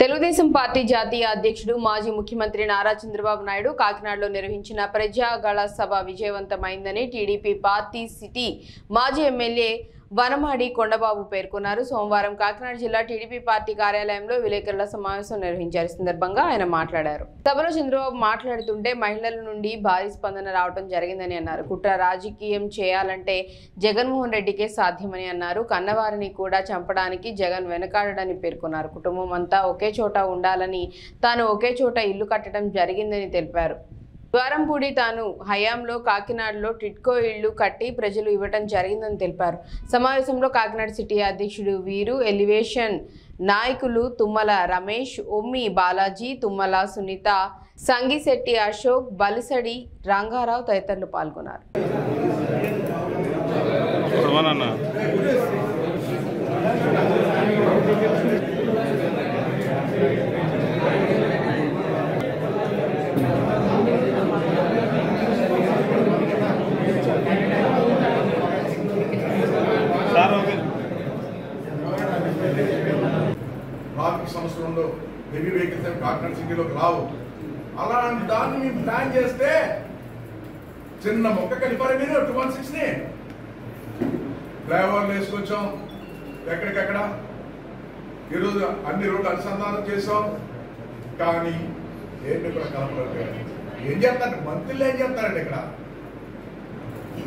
Telugu Desam party జాతీయ అధ్యక్షుడు మాజీ ముఖ్యమంత్రి నారా చంద్రబాబు నాయుడు కాకినాడలో నిర్వహించిన ప్రజాగళ సభ విజయవంతమైందని టీడీపీ పార్టీ సిటీ మాజీ ఎమ్మెల్యే వనమాడి కొండబాబు పేర్కొన్నారు. సోమవారం కాకినాడ జిల్లా టీడీపీ పార్టీ కార్యాలయంలో విలేకరుల సమావేశం నిర్వహించారు. సందర్భంగా ఆయన మాట్లాడారు. సభలో చంద్రబాబు మాట్లాడుతుంటే మహిళల నుండి భారీ స్పందన రావడం జరిగిందని అన్నారు. కుట్ర రాజకీయం చేయాలంటే జగన్మోహన్ రెడ్డికే సాధ్యమని అన్నారు. కన్నవారిని కూడా చంపడానికి జగన్ వెనకాడని పేర్కొన్నారు. కుటుంబం అంతా ఒకే చోట ఉండాలని తాను ఒకే చోట ఇల్లు కట్టడం జరిగిందని తెలిపారు. ద్వారంపూడి తాను హయాంలో కాకినాడలో టిట్కో ఇళ్లు కట్టి ప్రజలు ఇవ్వటం జరిగిందని తెలిపారు. సమావేశంలో కాకినాడ సిటీ అధ్యక్షుడు వీరు, ఎలివేషన్ నాయకులు తుమ్మల రమేష్, ఒమ్మి బాలాజీ, తుమ్మల సునీత, సంగిశెట్టి అశోక్, బలిసడి రంగారావు తదితరులు పాల్గొన్నారు. ట్రాఫిక్ సమస్యలు హెవీ వెహికల్స్ కాకినాడ సిటీలోకి రావు. అలాంటి దాన్ని మేము ప్లాన్ చేస్తే చిన్న మొక్క కలిపారు మీరు 216ని డ్రైవర్లు వేసుకొచ్చాం. ఎక్కడికక్కడ ఈరోజు అన్ని రోడ్లు అనుసంధానం చేసాం. కానీ ఏంటి కూడా కలపలేదు. ఏం చేస్తారు మంత్రులు? ఏం చేస్తారండి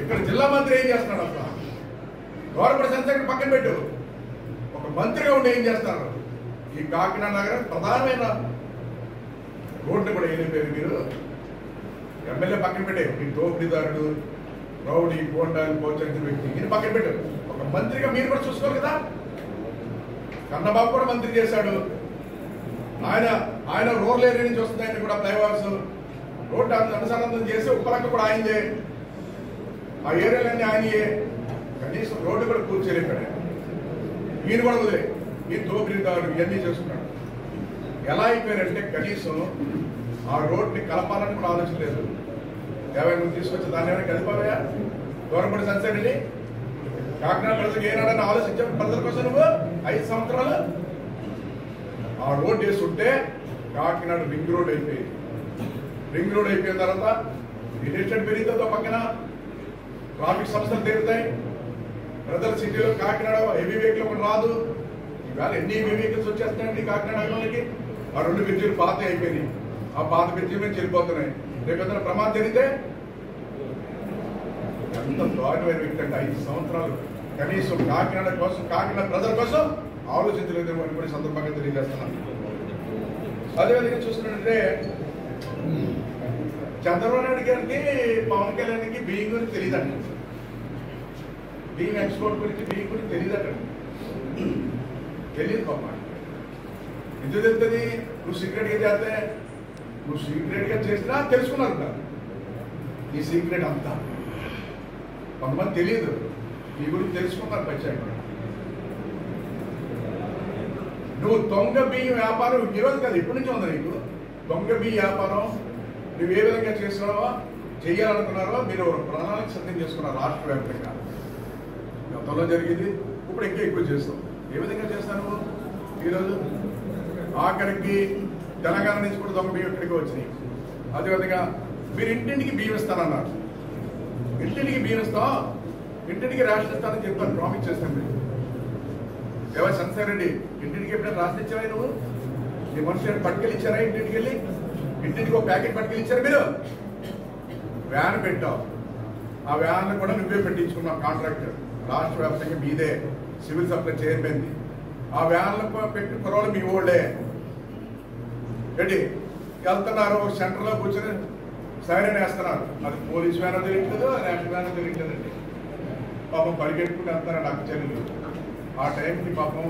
ఇక్కడ జిల్లా మంత్రి ఏం చేస్తున్నాడు? అసలు గవర్నమెంట్ సంస్థ పక్కన పెట్టు. ఒక మంత్రిగా ఉండి ఏం చేస్తారు? ఈ కాకినాడ నగరం ప్రధానమైన రోడ్డు కూడా వెళ్ళిపోయారు మీరు. ఎమ్మెల్యే పక్కన పెట్టే మీ దోపిడీదారుడు, రౌడీ, గోండాలు పోచంతి వ్యక్తి మీరు పక్కన పెట్టారు. ఒక మంత్రిగా మీరు కూడా చూసుకోవాలి కదా. కన్నబాబు కూడా మంత్రి చేశాడు. ఆయన రోడ్లు ఏరియా నుంచి వస్తుంది. ఆయన కూడా ఫ్లైఓవర్స్ రోడ్డు అనుసంధానం చేసి ఉప్పలక్క కూడా ఆయనదే. ఆ ఏరియాలన్నీ ఆయనయే. కనీసం రోడ్డు కూడా కూర్చోలేపాడు. ఈయన కూడా వదిలే ఈ దోపిడీదారుడు ఇవన్నీ చేసుకున్నాడు. ఎలా అయిపోయారంటే కనీసం ఆ రోడ్ని కలపాలని కూడా ఆలోచించలేదు. ఏమైనా తీసుకొచ్చి దాన్ని ఏమైనా కలిపావా? గవర్నమెంట్ సంస్థ కాకినాడ ప్రజలకు ఏనాడని ఆలోచించే ప్రజల కోసం నువ్వు 5 సంవత్సరాలు ఆ రోడ్ వేస్తుంటే కాకినాడ రింగ్ రోడ్ అయిపోయింది. రింగ్ రోడ్ అయిపోయిన తర్వాత ఇండస్ట్రియల్ పెరిగితే పక్కన ట్రాఫిక్ సమస్యలు తీరుతాయి. ప్రజల సిటీలో కాకినాడ హెవీ వెహికల్ ఒకటి రాదు. ఇవాళ ఎన్ని హెవీ వెహికల్స్ వచ్చేస్తున్నాయండి కాకినాడ నగరంలోకి. ఆ 2 బ్రిడ్జిలు పాత అయిపోయినాయి. ఆ పాత బ్రిడ్జిల నుంచి వెళ్ళిపోతున్నాయి. రేపు ఏదైనా ప్రమాదం జరిగితే ఎంత దారుణమైన వ్యక్తి అంటే 5 సంవత్సరాలు కనీసం కాకినాడ కోసం, కాకినాడ ప్రజల కోసం ఆలోచించలేదు అని కూడా సందర్భంగా తెలియజేస్తున్నాను. అదేవిధంగా చూసుకున్నట్టే చంద్రబాబు నాయుడు గారికి, పవన్ కళ్యాణ్కి బియ్యం గురించి తెలియదండి. బియ్యం ఎక్స్పోర్ట్ గురించి, బియ్యం గురించి తెలియదట. తెలియదు పాప. ఎందుకు తెలుస్తుంది? నువ్వు సీక్రెట్గా చేస్తే, నువ్వు సీక్రెట్గా చేసినా తెలుసుకున్నారు. ఈ సీక్రెట్ అంతా కొంతమంది తెలియదు. నీ గురించి తెలుసుకున్నారు ప్రత్యేకంగా. నువ్వు దొంగ బియ్యం వ్యాపారం ఈరోజు కాదు, ఎప్పటి నుంచి ఉంది నీకు దొంగ బియ్యం వ్యాపారం? నువ్వు ఏ విధంగా చేస్తున్నావో, చెయ్యాలనుకున్నారో మీరు ప్రణాళిక సిద్ధం చేసుకున్నారు రాష్ట్ర వ్యాప్తంగా. గతంలో జరిగింది, ఇప్పుడు ఇంకా ఎక్కువ చేస్తాం. ఏ విధంగా చేస్తాను? ఈరోజు ఆఖరికి తెలంగాణ నుంచి కూడా దొంగ బియ్యం ఇక్కడికి వచ్చినాయి. అదేవిధంగా మీరు ఇంటింటికి బియ్యం ఇస్తానన్నారు. ఇంటింటికి బియ్యం ఇస్తాం, ఇంటింటికి రేషన్ ఇస్తానని చెప్పాను, ప్రామిస్ చేస్తాను. మీరు ఎవరు సంసారెడ్డి ఇంటింటికి ఎప్పుడైనా రాసిన ఇచ్చారా? నువ్వు నీ మనుషులు పట్టుకెళ్ళి ఇచ్చారా? ఇంటింటికి వెళ్ళి ఇంటింటికి ఒక ప్యాకెట్ పట్టుకెళ్ళి ఇచ్చారు. మీరు వ్యాన్ పెట్టావు. ఆ వ్యాన్ కూడా నువ్వే పెట్టించుకున్నావు. కాంట్రాక్టర్ రాష్ట్ర వ్యాప్తంగా మీదే, సివిల్ సప్లై చైర్మన్. ఆ వ్యాన్లకు పెట్టి కురవలు మీ ఓల్డే ఏంటి వెళ్తున్నారు. సెంటర్లో కూర్చొని సైరన్ వేస్తున్నారు. అది పోలీస్ వ్యాన్ తెలియట్లేదు, రేషన్ వ్యాన్ తెలియట్లేదండి. పాపం పరిగెట్టుకుంటూ వెళ్తున్నారు నాకు చెల్లెలు. ఆ టైంకి పాపం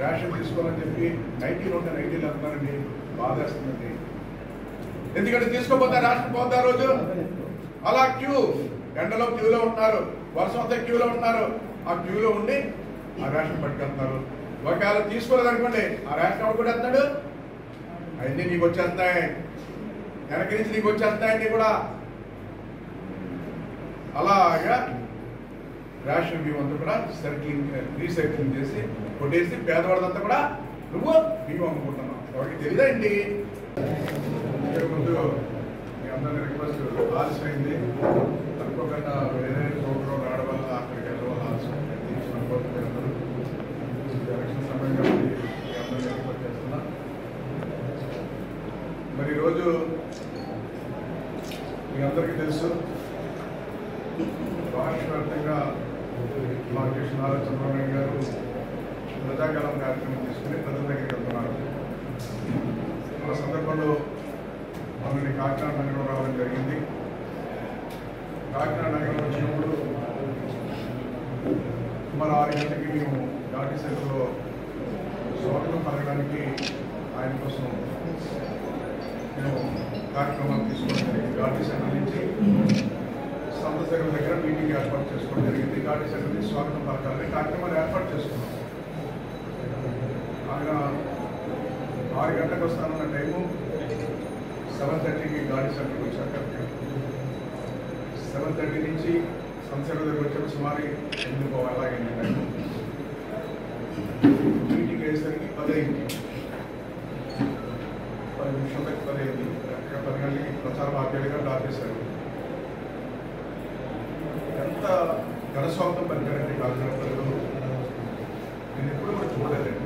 రేషన్ తీసుకోవాలని చెప్పి 90 వెళ్తున్నారండి. బాధేస్తుందండి. ఎందుకంటే తీసుకోపోతే రేషన్ పోతా రోజు అలా ఎండలో క్యూలో ఉంటున్నారు, వర్షం అంతా క్యూలో ఉంటున్నారు. ఆ క్యూలో ఉండి ఆ రేషన్ పట్టుకెళ్తున్నారు. ఒకవేళ తీసుకోలేదు అనుకోండి, ఆ రేషన్ ఎవరు కూడా వెళ్తున్నాడు. అవన్నీ నీకు వచ్చేస్తాయి, వెనక నుంచి నీకు వచ్చేస్తాయండి కూడా. అలాగా రేషన్ బియ్యం అంతా కూడా రీసైక్లింగ్ చేసి కొట్టేసి పేదవాళ్ళంతా కూడా నువ్వు బియ్యం అమ్ముకుంటున్నావు. వాడికి తెలియదండి. ముందు మీ అందరినీ రిక్వెస్ట్, ఆలస్యమైంది అనుకోకుండా వేరే ప్రోగ్రాం రావడం వల్ల అక్కడికి వెళ్ళడం ఆలస్యమైంది. ఎలక్షన్ సమయంగా మీ అందరినీ రిక్వెస్ట్ చేస్తున్నా. మరి ఈరోజు మీ అందరికీ తెలుసు, రాష్ట్ర వ్యాప్తంగా మా అధ్యక్షుడు నారా చంద్రబాబు నాయుడు గారు ప్రజాకాలం కార్యక్రమం తీసుకుని ప్రజల దగ్గరికి వెళ్తున్నారు. ఆ సందర్భంలో మనల్ని కాకినాడ నగరం రావడం జరిగింది. కాకినాడ నగరం వచ్చినప్పుడు సుమారు 6 గంటలకి మేము ఘాటీ సెంటర్లో స్వాగతం పలకడానికి ఆయన కోసం మేము కార్యక్రమాలు తీసుకోవడం జరిగింది. ఘాటీ సెంటర్ నుంచి సంతసగం దగ్గర మీటింగ్ ఏర్పాటు చేసుకోవడం జరిగింది. ఘాటీ సెంటర్ నుంచి స్వాగతం పలకాలని కార్యక్రమాలు ఏర్పాటు చేసుకున్నాం. ఆయన 6 గంటలకు వస్తానన్న టైము 7:30కి ఘాటీ సెంటర్కి వచ్చాక 7:30 నుంచి సంతసగం దగ్గర వచ్చాక సుమారు 8 అలాగైంది టైము. మీటింగ్ అయ్యేసరికి 10 అయింది. 10 నిమిషాలకి 10 అయింది. కరెక్ట్గా 10 గంటలకి ప్రచార బాధ్యతగా దాపేశారు. ఎంత ఘనస్వాగతం పలికారంటే కాకినాడ ప్రజలు నేను ఎప్పుడు కూడా చూడలేదండి.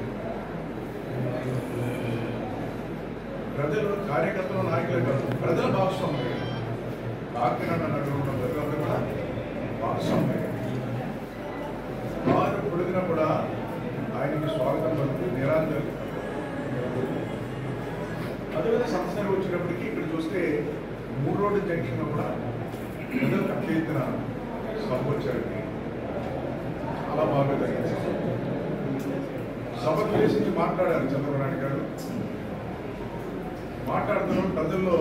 ప్రజలు కార్యకర్తలు నాయకులు కాదు, ప్రజల భాగస్వామ్యం. కాకినాడ నగరంలో ప్రజలందరూ కూడా భాగస్వామ్యం. వారు పొడిగినా కూడా ఆయనకి స్వాగతం పలుకు నిరాంజలి. అదేవిధంగా సంస్థలు వచ్చినప్పటికీ ఇక్కడ చూస్తే 3 రోడ్డు జంక్షన్లో కూడా ప్రజలు పెద్ద ఎత్తున సభ వచ్చారండి. చాలా బాగా జరిగింది. సభకు ఉద్దేశించి మాట్లాడారు చంద్రబాబు నాయుడు గారు. మాట్లాడుతున్న ప్రజల్లో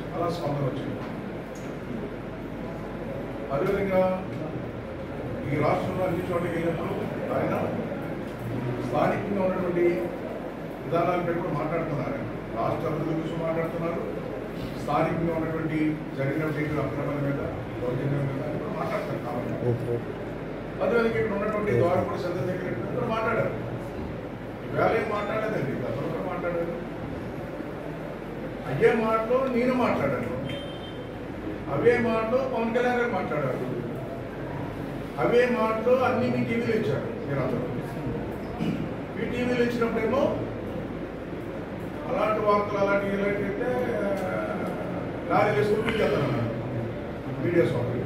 చాలా స్పందన వచ్చింది. అదేవిధంగా ఈ రాష్ట్రంలో అన్ని చోట్లకి వెళ్ళినప్పుడు ఆయన స్థానికంగా ఉన్నటువంటి విధానాలపై కూడా మాట్లాడుతున్నారు. రాష్ట్ర అభివృద్ధి గురించి మాట్లాడుతున్నారు. స్థానికంగా ఉన్నటువంటి జరిగినటువంటి అక్రమాల మీద, దౌర్జన్యం మీద కూడా మాట్లాడతారు. కాబట్టి అదేవిధంగా ఇక్కడ ఉన్నటువంటి ద్వారపూడి సందర్భ దగ్గర కూడా మాట్లాడారు. ఈవేళ ఏం మాట్లాడలేదండి, గతంలో కూడా మాట్లాడారు. అయ్యే మాటలు నేను మాట్లాడాను, అవే మాటలు పవన్ కళ్యాణ్ గారు మాట్లాడారు, అవే మాటలు అన్ని మీ టీవీలో ఇచ్చారు. మీరు అందరూ మీ టీవీలో ఇచ్చినప్పుడేమో అలాంటి వార్తలు అలాంటి ఇలాంటి లారీ వేసుకుని మీకు వెళ్తానన్నారు. మీడియా సోదరు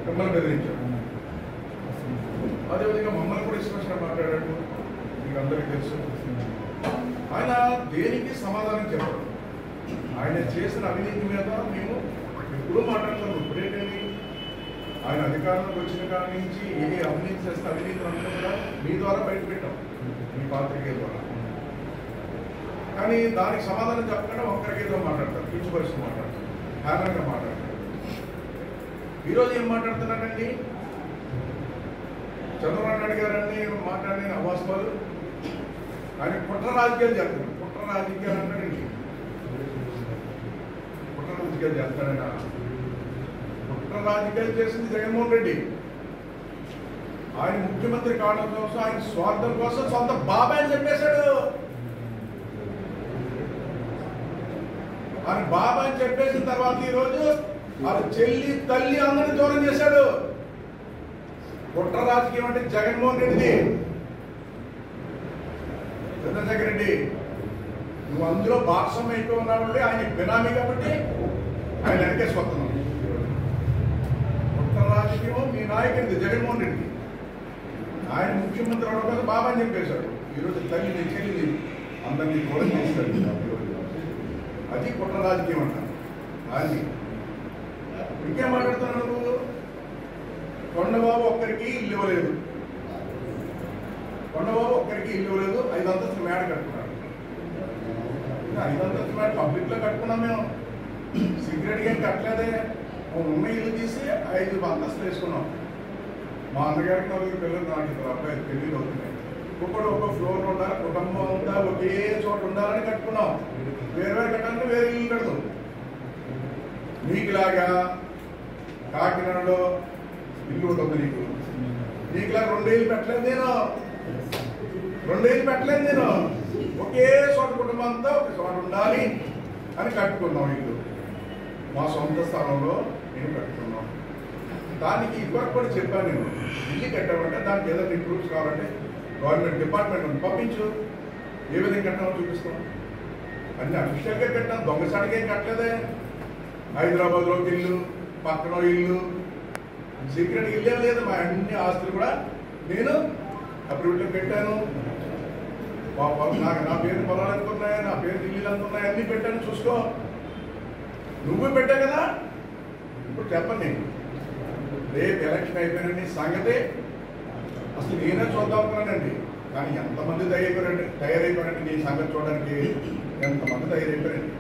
మిమ్మల్ని బెదిరించారు. అదేవిధంగా మమ్మల్ని కూడా ఇష్టం మాట్లాడాడు. మీకు అందరికీ తెలుసు. ఆయన దేనికి సమాధానం చెప్పారు. ఆయన చేసిన అవినీతి మీద మేము ఎప్పుడూ మాట్లాడతాము. ఇప్పుడేంటండి, ఆయన అధికారంలోకి వచ్చిన కాడి నుంచి ఏ అవినీతి చేస్తే అవినీతి అంతా కూడా మీ ద్వారా బయట పెట్టాం, మీ పాత్రికేయ ద్వారా. కానీ దానికి సమాధానం చెప్పకుండా ఒక్కరికేదో మాట్లాడతారు, కించపరుస్తూ మాట్లాడతారు, హ్యాపీగా మాట్లాడతారు. ఈరోజు ఏం మాట్లాడుతున్నారండి, చంద్రబాబు నాయుడు గారు అన్ని మాట్లాడిన అవాస్తవాలు. ఆయన కుట్ర రాజకీయాలు చేస్తున్నారు. కుట్ర రాజకీయాలు అంటాడండి, కుట్ర రాజకీయాలు చేస్తాడైనా. కుట్ర రాజకీయాలు చేసింది జగన్మోహన్ రెడ్డి. ఆయన ముఖ్యమంత్రి కావడం కోసం, ఆయన స్వార్థం కోసం సొంత బాబాయ్ అని చెప్పేశాడు. ఆయన బాబాయ్ అని చెప్పేసిన తర్వాత ఈరోజు వాళ్ళ చెల్లి తల్లి అందరినీ దూరం చేశాడు. కుట్ర రాజకీయం అంటే జగన్మోహన్ రెడ్డిది. చంద్రశేఖర్ రెడ్డి, నువ్వు అందులో భాగస్వామ్యం ఎక్కువ ఉన్నావు. ఆయన బినామీ కాబట్టి ఆయన వెనకేసుకొస్తున్నావు. కుట్ర రాజకీయం మీ నాయకుడిది జగన్మోహన్ రెడ్డి. ఆయన ముఖ్యమంత్రి అవడం కదా బాబా అని చెప్పేశాడు. ఈరోజు తల్లిని చెల్లిని అందరినీ దూరం చేస్తాడు. అది కుట్ర రాజకీయం అంటారు. అది ఇంకేం మాట్లాడుతున్నావు నువ్వు? కొండబాబు ఒక్కరికి ఇల్లు ఇవ్వలేదు. కొండబాబు ఒక్కరికి ఇల్లు ఇవ్వలేదు. 5 అంతస్తుల మేడ కట్టుకున్నాడు. 5 అంతస్తుల మేడ పబ్లిక్ లో కట్టుకున్నాం మేము. సీక్రెట్ ఏం కట్టలేదే. ఉన్న ఇల్లు తీసి 5 అంతస్తులు వేసుకున్నాం. మా అన్నగారికి 4 పిల్లలు, నాకు 2 అబ్బాయిలు పెళ్లిళ్ళు అవుతున్నాయి. ఒక్కొక్కడు ఒక ఫ్లోర్ ఉండాలి, కుటుంబం ఉందా, ఒకే చోట ఉండాలని కట్టుకున్నాం. వేరు వేరు కట్టాలంటే వేరే ఇల్లు కడతాం. నీకులాగా కాకినాడలో ఇల్లు ఉంటుంది. నీకులాగా 2 ఇల్లు పెట్టలేదు నేను. 2 ఏళ్ళు పెట్టలేదు నేను. ఒకే చోట కుటుంబంతో ఒక చోట ఉండాలి అని కట్టుకున్నాం ఇల్లు. మా సొంత స్థలంలో నేను కట్టుకున్నాం. దానికి ఇప్పటికి కూడా చెప్పాను నేను, ఇల్లు కట్టామంటే దానికి ఏదైనా ఇంప్రూవ్స్ కావాలంటే గవర్నమెంట్ డిపార్ట్మెంట్ ఉంది, పంపించు, ఏ విధంగా కట్టామో చూపిస్తాం. అన్ని అఫీషియల్గా కట్టాం, దొంగసాటిగా ఏం కట్టలేదే. హైదరాబాద్లో ఇల్లు, పక్కన ఇల్లు, సీక్రెట్ ఇల్లే లేదు. మా అన్ని ఆస్తులు కూడా నేను అప్రూవ్లో పెట్టాను. నా పేరు పొలాలు ఎంత ఉన్నాయి, నా పేరు ఇల్లు ఎంత ఉన్నాయి, అన్నీ పెట్టాను, చూసుకో. నువ్వు పెట్టా కదా. ఇప్పుడు చెప్పండి, రేపు ఎలక్షన్ అయిపోయినండి సంగతి అసలు నేనే చూద్దాం అనుకున్నానండి. కానీ ఎంతమంది తయారైపోయారండి నీ సంగతి చూడడానికి, ఎంతమంది తయారైపోయారండి.